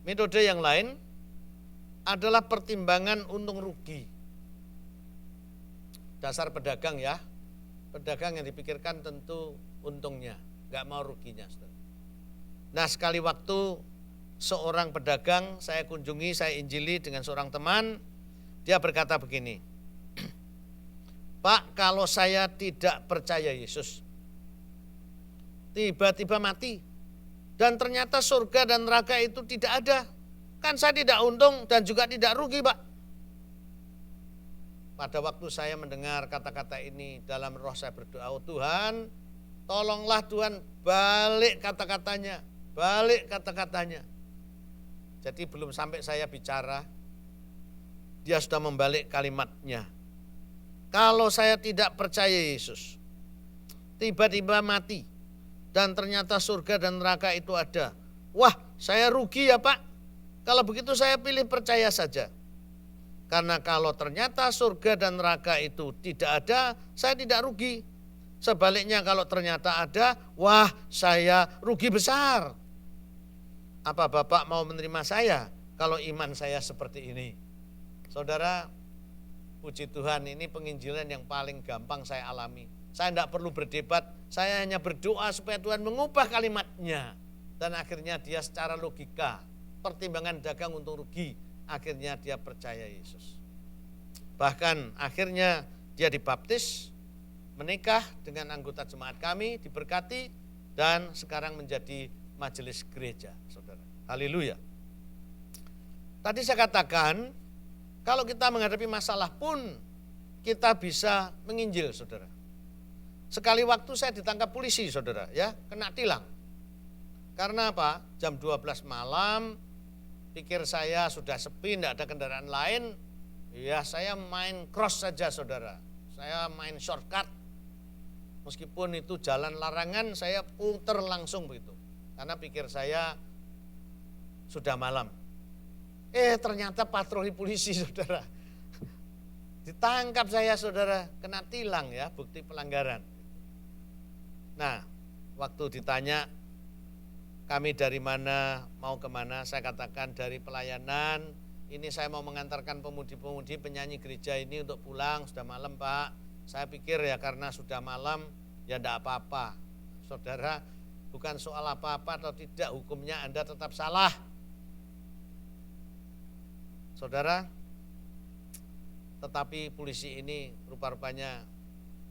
Metode yang lain adalah pertimbangan untung rugi. Dasar pedagang ya, pedagang yang dipikirkan tentu untungnya, nggak mau ruginya. Nah, sekali waktu seorang pedagang saya kunjungi, saya injili dengan seorang teman, dia berkata begini, Pak, kalau saya tidak percaya Yesus, tiba-tiba mati, dan ternyata surga dan neraka itu tidak ada, kan saya tidak untung dan juga tidak rugi, Pak. Pada waktu saya mendengar kata-kata ini, dalam roh saya berdoa, oh Tuhan, tolonglah Tuhan, balik kata-katanya, balik kata-katanya. Jadi belum sampai saya bicara, dia sudah membalik kalimatnya. Kalau saya tidak percaya Yesus, tiba-tiba mati, dan ternyata surga dan neraka itu ada. Wah, saya rugi ya Pak. Kalau begitu saya pilih percaya saja. Karena kalau ternyata surga dan neraka itu tidak ada, saya tidak rugi. Sebaliknya kalau ternyata ada, wah saya rugi besar. Apa Bapak mau menerima saya kalau iman saya seperti ini? Saudara, puji Tuhan, ini penginjilan yang paling gampang saya alami. Saya tidak perlu berdebat, saya hanya berdoa supaya Tuhan mengubah kalimatnya. Dan akhirnya dia secara logika, pertimbangan dagang untung rugi, akhirnya dia percaya Yesus. Bahkan akhirnya dia dibaptis, menikah dengan anggota jemaat kami, diberkati, dan sekarang menjadi majelis gereja, saudara. Haleluya. Tadi saya katakan, kalau kita menghadapi masalah pun kita bisa menginjil, saudara. Sekali waktu saya ditangkap polisi, saudara, ya, kena tilang. Karena apa? Jam 12 malam, pikir saya sudah sepi, tidak ada kendaraan lain, ya saya main cross saja, saudara. Saya main shortcut. Meskipun itu jalan larangan, saya putar langsung begitu. Karena pikir saya sudah malam. Ternyata patroli polisi, saudara. Ditangkap saya, saudara, kena tilang ya, bukti pelanggaran. Nah, waktu ditanya kami dari mana, mau kemana, saya katakan dari pelayanan, ini saya mau mengantarkan pemudi-pemudi penyanyi gereja ini untuk pulang, sudah malam Pak. Saya pikir ya karena sudah malam, ya enggak apa-apa. Saudara, bukan soal apa-apa atau tidak, hukumnya Anda tetap salah. Saudara, tetapi polisi ini rupa-rupanya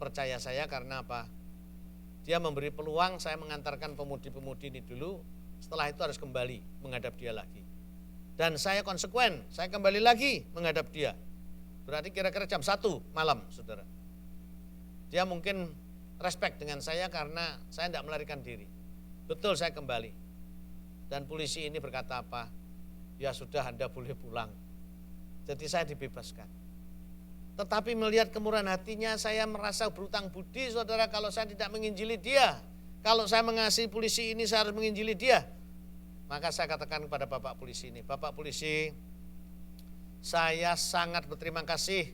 percaya saya karena apa? Dia memberi peluang saya mengantarkan pemudi-pemudi ini dulu, setelah itu harus kembali menghadap dia lagi. Dan saya konsekuen, saya kembali lagi menghadap dia. Berarti kira-kira jam 1 malam, saudara. Dia mungkin respect dengan saya karena saya tidak melarikan diri. Betul, saya kembali. Dan polisi ini berkata apa? Ya sudah, Anda boleh pulang. Jadi saya dibebaskan. Tetapi melihat kemurahan hatinya, saya merasa berutang budi, saudara, kalau saya tidak menginjili dia. Kalau saya mengasihi polisi ini, saya harus menginjili dia. Maka saya katakan kepada Bapak polisi ini, Bapak polisi, saya sangat berterima kasih.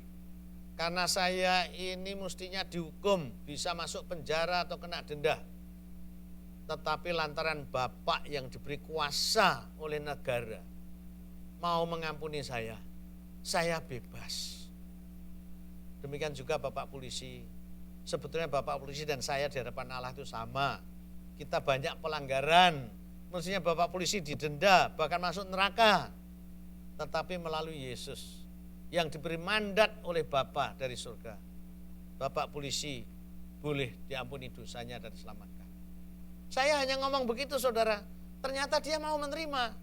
Karena saya ini mestinya dihukum, bisa masuk penjara atau kena denda. Tetapi lantaran Bapak yang diberi kuasa oleh negara, mau mengampuni saya bebas. Demikian juga Bapak polisi. Sebetulnya Bapak polisi dan saya di hadapan Allah itu sama. Kita banyak pelanggaran. Mestinya Bapak polisi didenda, bahkan masuk neraka. Tetapi melalui Yesus yang diberi mandat oleh Bapa dari surga, Bapak polisi boleh diampuni dosanya dan diselamatkan. Saya hanya ngomong begitu, saudara. Ternyata dia mau menerima.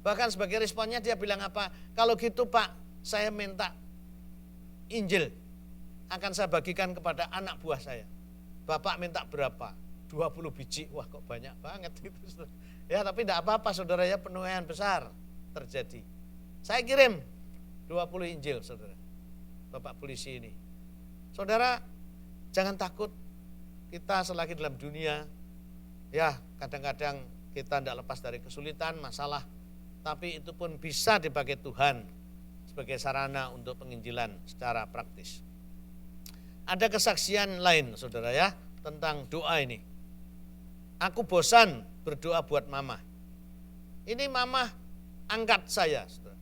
Bahkan sebagai responnya dia bilang apa? Kalau gitu Pak, saya minta Injil akan saya bagikan kepada anak buah saya. Bapak minta berapa? 20 biji. Wah, kok banyak banget itu. Ya, tapi tidak apa-apa, saudara, ya, penuaian besar terjadi. Saya kirim 20 Injil, saudara. Bapak polisi ini. Saudara, jangan takut. Kita selagi dalam dunia, ya, kadang-kadang kita tidak lepas dari kesulitan, masalah, tapi itu pun bisa dipakai Tuhan sebagai sarana untuk penginjilan secara praktis. Ada kesaksian lain, saudara, ya, tentang doa ini. Aku bosan berdoa buat mama. Ini mama angkat saya, saudara.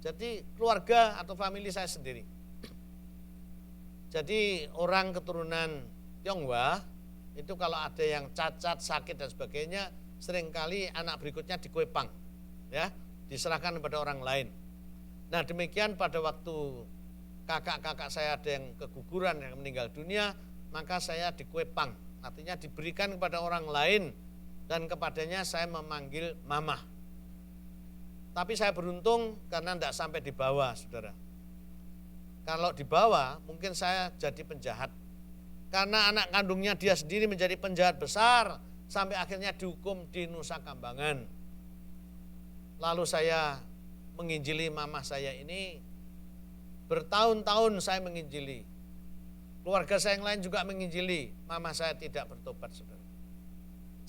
Jadi keluarga atau famili saya sendiri. Jadi orang keturunan Tionghoa itu kalau ada yang cacat, sakit dan sebagainya, seringkali anak berikutnya dikuepang, ya, diserahkan kepada orang lain. Nah demikian pada waktu kakak-kakak saya ada yang keguguran, yang meninggal dunia, maka saya dikuepang, artinya diberikan kepada orang lain dan kepadanya saya memanggil mama. Tapi saya beruntung karena tidak sampai di bawah, saudara. Kalau di bawah mungkin saya jadi penjahat. Karena anak kandungnya dia sendiri menjadi penjahat besar sampai akhirnya dihukum di Nusa Kambangan. Lalu saya menginjili mama saya ini, bertahun-tahun saya menginjili. Keluarga saya yang lain juga menginjili, mama saya tidak bertobat, saudara.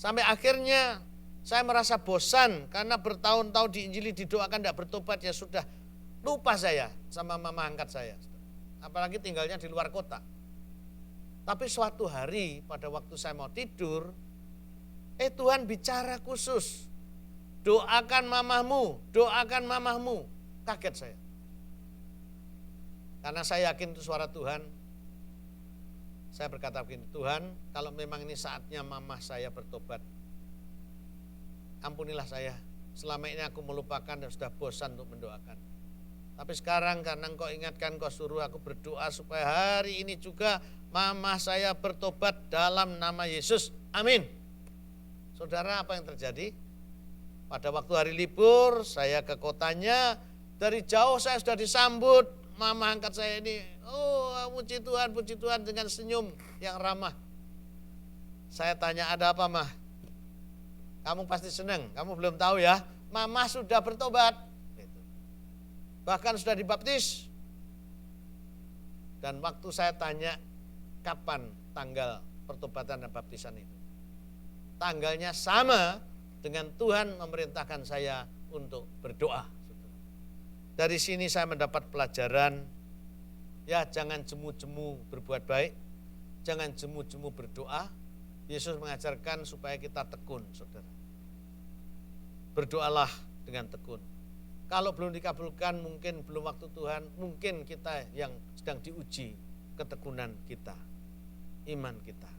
Sampai akhirnya saya merasa bosan karena bertahun-tahun diinjili, didoakan tidak bertobat, ya sudah lupa saya sama mama angkat saya. Apalagi tinggalnya di luar kota. Tapi suatu hari pada waktu saya mau tidur, Tuhan bicara khusus. Doakan mamahmu, doakan mamahmu. Kaget saya. Karena saya yakin itu suara Tuhan. Saya berkata begini, Tuhan kalau memang ini saatnya mamah saya bertobat, ampunilah saya, selama ini aku melupakan dan sudah bosan untuk mendoakan. Tapi sekarang karena engkau ingatkan, engkau suruh aku berdoa supaya hari ini juga mama saya bertobat dalam nama Yesus. Amin. Saudara, apa yang terjadi? Pada waktu hari libur saya ke kotanya, dari jauh saya sudah disambut. Mama angkat saya ini, oh puji Tuhan dengan senyum yang ramah. Saya tanya, ada apa mah? Kamu pasti senang, kamu belum tahu ya, mama sudah bertobat. Bahkan sudah dibaptis. Dan waktu saya tanya, kapan tanggal pertobatan dan baptisan itu? Tanggalnya sama dengan Tuhan memerintahkan saya untuk berdoa. Dari sini saya mendapat pelajaran, ya jangan jemu-jemu berbuat baik, jangan jemu-jemu berdoa. Yesus mengajarkan supaya kita tekun, saudara. Berdoalah dengan tekun. Kalau belum dikabulkan, mungkin belum waktu Tuhan, mungkin kita yang sedang diuji ketekunan kita, iman kita.